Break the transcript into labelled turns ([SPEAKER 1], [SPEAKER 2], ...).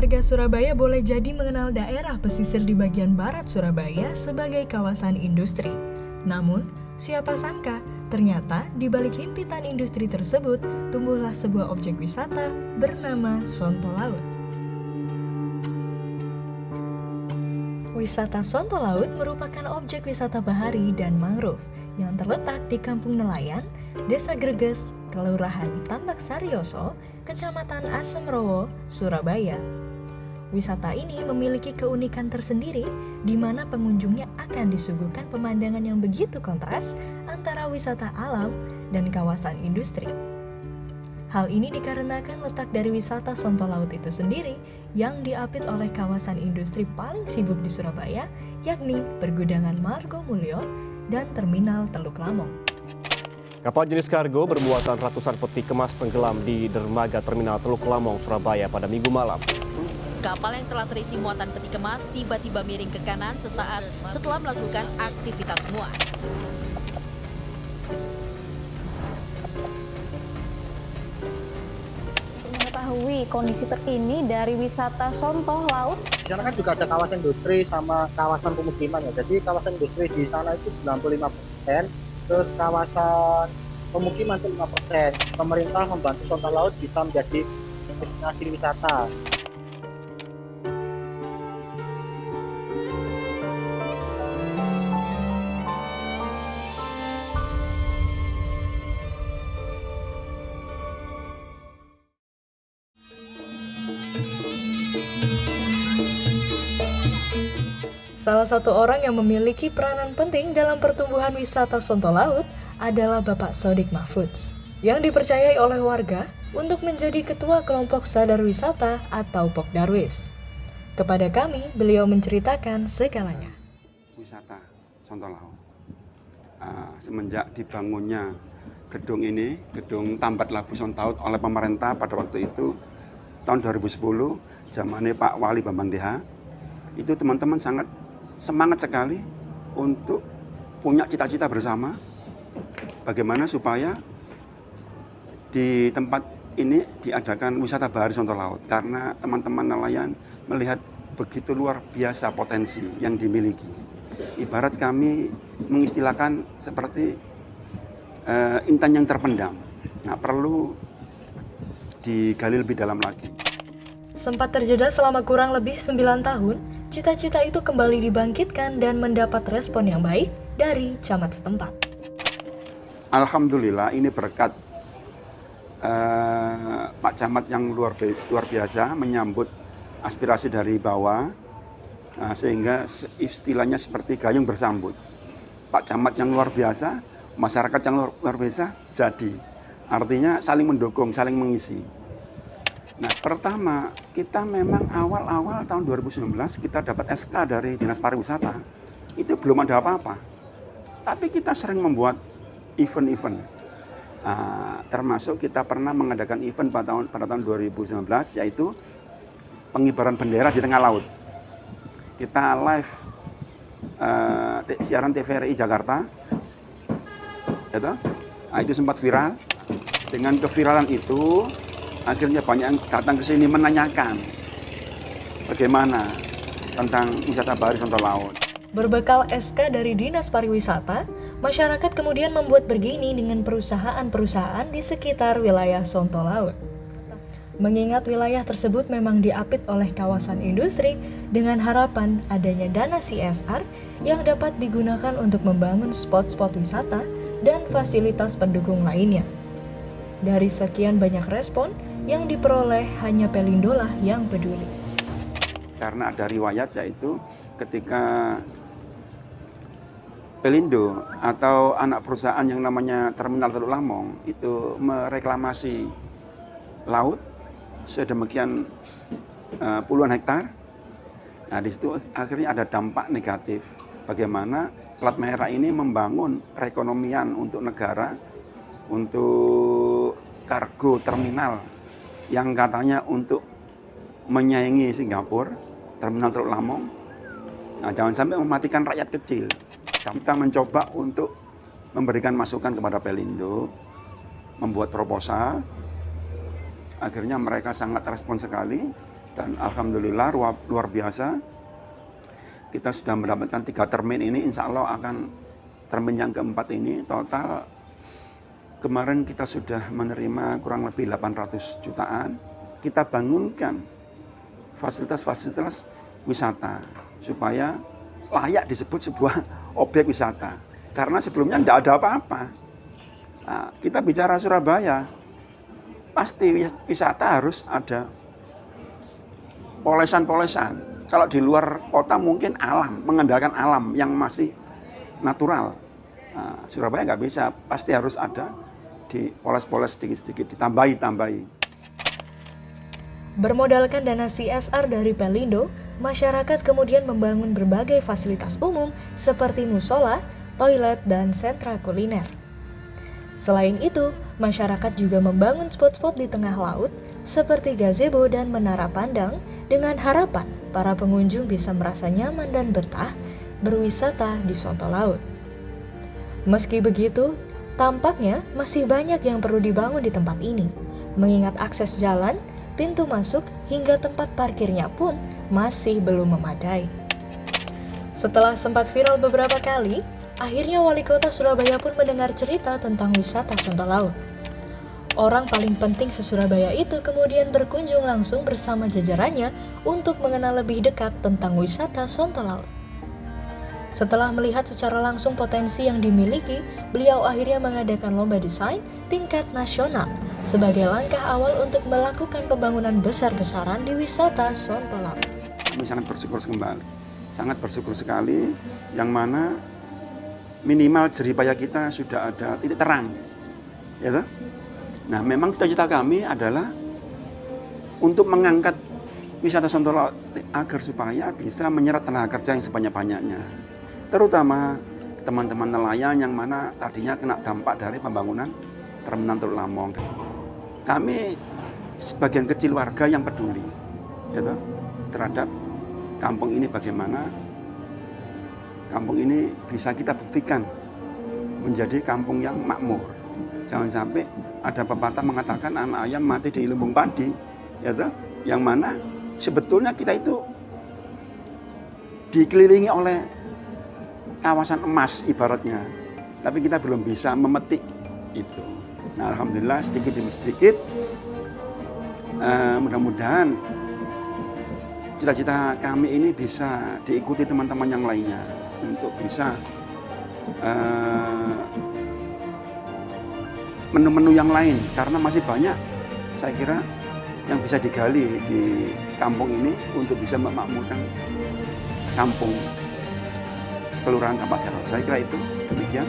[SPEAKER 1] Warga Surabaya boleh jadi mengenal daerah pesisir di bagian barat Surabaya sebagai kawasan industri. Namun, siapa sangka ternyata di balik himpitan industri tersebut tumbuhlah sebuah objek wisata bernama Sonto Laut. Wisata Sonto Laut merupakan objek wisata bahari dan mangrove yang terletak di Kampung Nelayan, Desa Greges, Kelurahan Tambak Saryoso, Kecamatan Asemrowo, Surabaya. Wisata ini memiliki keunikan tersendiri di mana pengunjungnya akan disuguhkan pemandangan yang begitu kontras antara wisata alam dan kawasan industri. Hal ini dikarenakan letak dari wisata Sonto Laut itu sendiri yang diapit oleh kawasan industri paling sibuk di Surabaya, yakni Pergudangan Margomulyo dan Terminal Teluk Lamong.
[SPEAKER 2] Kapal jenis kargo bermuatan ratusan peti kemas tenggelam di dermaga Terminal Teluk Lamong, Surabaya pada Minggu malam.
[SPEAKER 3] Kapal yang telah terisi muatan peti kemas tiba-tiba miring ke kanan sesaat setelah melakukan aktivitas muat.
[SPEAKER 4] Mengetahui kondisi terkini dari wisata Sonto Laut.
[SPEAKER 5] Di sana kan juga ada kawasan industri sama kawasan pemukiman ya. Jadi kawasan industri di sana itu 95%, terus kawasan pemukiman itu 5%. Pemerintah membantu Sonto Laut bisa menjadi destinasi wisata.
[SPEAKER 1] Salah satu orang yang memiliki peranan penting dalam pertumbuhan wisata Sonto Laut adalah Bapak Sodik Mahfudz, yang dipercayai oleh warga untuk menjadi ketua kelompok sadar wisata atau Pokdarwis. Kepada kami, beliau menceritakan segalanya.
[SPEAKER 6] Wisata Sonto Laut. Semenjak dibangunnya gedung ini, gedung Tambat Labu Sonto Laut oleh pemerintah pada waktu itu, tahun 2010, zamannya Pak Wali Bambang Deha, itu teman-teman sangat semangat sekali untuk punya cita-cita bersama bagaimana supaya di tempat ini diadakan wisata bahari Sonto Laut, karena teman-teman nelayan melihat begitu luar biasa potensi yang dimiliki. Ibarat kami mengistilahkan seperti intan yang terpendam. Nah, perlu digali lebih dalam lagi.
[SPEAKER 1] Sempat terjeda selama kurang lebih 9 tahun, cita-cita itu kembali dibangkitkan dan mendapat respon yang baik dari camat setempat.
[SPEAKER 6] Alhamdulillah ini berkat Pak Camat yang luar biasa menyambut aspirasi dari bawah, sehingga istilahnya seperti gayung bersambut. Pak Camat yang luar biasa, masyarakat yang luar biasa jadi. Artinya saling mendukung, saling mengisi. Nah, pertama, kita memang awal-awal tahun 2019 kita dapat SK dari Dinas Pariwisata. Itu belum ada apa-apa. Tapi kita sering membuat event-event. Termasuk kita pernah mengadakan event pada tahun 2019, yaitu pengibaran bendera di tengah laut. Kita live siaran TVRI Jakarta. Itu sempat viral. Dengan keviralan itu, akhirnya banyak yang datang ke sini menanyakan bagaimana tentang wisata bahari Sonto Laut.
[SPEAKER 1] Berbekal SK dari Dinas Pariwisata, masyarakat kemudian membuat bergaining dengan perusahaan-perusahaan di sekitar wilayah Sonto Laut. Mengingat wilayah tersebut memang diapit oleh kawasan industri dengan harapan adanya dana CSR yang dapat digunakan untuk membangun spot-spot wisata dan fasilitas pendukung lainnya. Dari sekian banyak respon, yang diperoleh hanya Pelindo lah yang peduli.
[SPEAKER 6] Karena ada riwayat, yaitu ketika Pelindo atau anak perusahaan yang namanya Terminal Teluk Lamong itu mereklamasi laut sedemikian puluhan hektar. Nah, di situ akhirnya ada dampak negatif. Bagaimana plat merah ini membangun perekonomian untuk negara, untuk kargo terminal yang katanya untuk menyaingi Singapura, Terminal Teluk Lamong. Nah, jangan sampai mematikan rakyat kecil. Kita mencoba untuk memberikan masukan kepada Pelindo, membuat proposal. Akhirnya mereka sangat respon sekali Dan alhamdulillah luar biasa, kita sudah mendapatkan 3 termin ini, insya Allah akan termin yang keempat ini total kemarin kita sudah menerima kurang lebih 800 jutaan. Kita bangunkan fasilitas-fasilitas wisata supaya layak disebut sebuah objek wisata. Karena sebelumnya tidak ada apa-apa. Nah, kita bicara Surabaya, pasti wisata harus ada polesan-polesan. Kalau di luar kota mungkin alam, mengandalkan alam yang masih natural. Nah, Surabaya nggak bisa, pasti harus ada dipoles-poles sedikit-sedikit, ditambahi.
[SPEAKER 1] Bermodalkan dana CSR dari Pelindo, masyarakat kemudian membangun berbagai fasilitas umum seperti musola, toilet, dan sentra kuliner. Selain itu, masyarakat juga membangun spot-spot di tengah laut seperti gazebo dan menara pandang dengan harapan para pengunjung bisa merasa nyaman dan betah berwisata di Sonto Laut. Meski begitu, tampaknya masih banyak yang perlu dibangun di tempat ini, mengingat akses jalan, pintu masuk, hingga tempat parkirnya pun masih belum memadai. Setelah sempat viral beberapa kali, akhirnya Wali Kota Surabaya pun mendengar cerita tentang wisata Sonto Laut. Orang paling penting se-Surabaya itu kemudian berkunjung langsung bersama jajarannya untuk mengenal lebih dekat tentang wisata Sonto Laut. Setelah melihat secara langsung potensi yang dimiliki, beliau akhirnya mengadakan lomba desain tingkat nasional sebagai langkah awal untuk melakukan pembangunan besar-besaran di wisata Sonto Laut.
[SPEAKER 6] Kami sangat bersyukur sekali, yang mana minimal jeripaya kita sudah ada titik terang, ya toh? Nah, memang cita-cita kami adalah untuk mengangkat wisata Sonto Laut agar supaya bisa menyerap tenaga kerja yang sebanyak-banyaknya, terutama teman-teman nelayan yang mana tadinya kena dampak dari pembangunan terminal Teluk Lamong. Kami sebagian kecil warga yang peduli, ya toh, terhadap kampung ini, bagaimana kampung ini bisa kita buktikan menjadi kampung yang makmur. Jangan sampai ada pepatah mengatakan anak ayam mati di lumbung padi, ya toh, yang mana sebetulnya kita itu dikelilingi oleh kawasan emas ibaratnya, tapi kita belum bisa memetik itu. Nah, alhamdulillah sedikit demi sedikit, mudah-mudahan cita-cita kami ini bisa diikuti teman-teman yang lainnya untuk bisa menu-menu yang lain, karena masih banyak saya kira yang bisa digali di kampung ini untuk bisa memakmurkan kampung Kelurahan Tampak Saro. Saya kira itu demikian.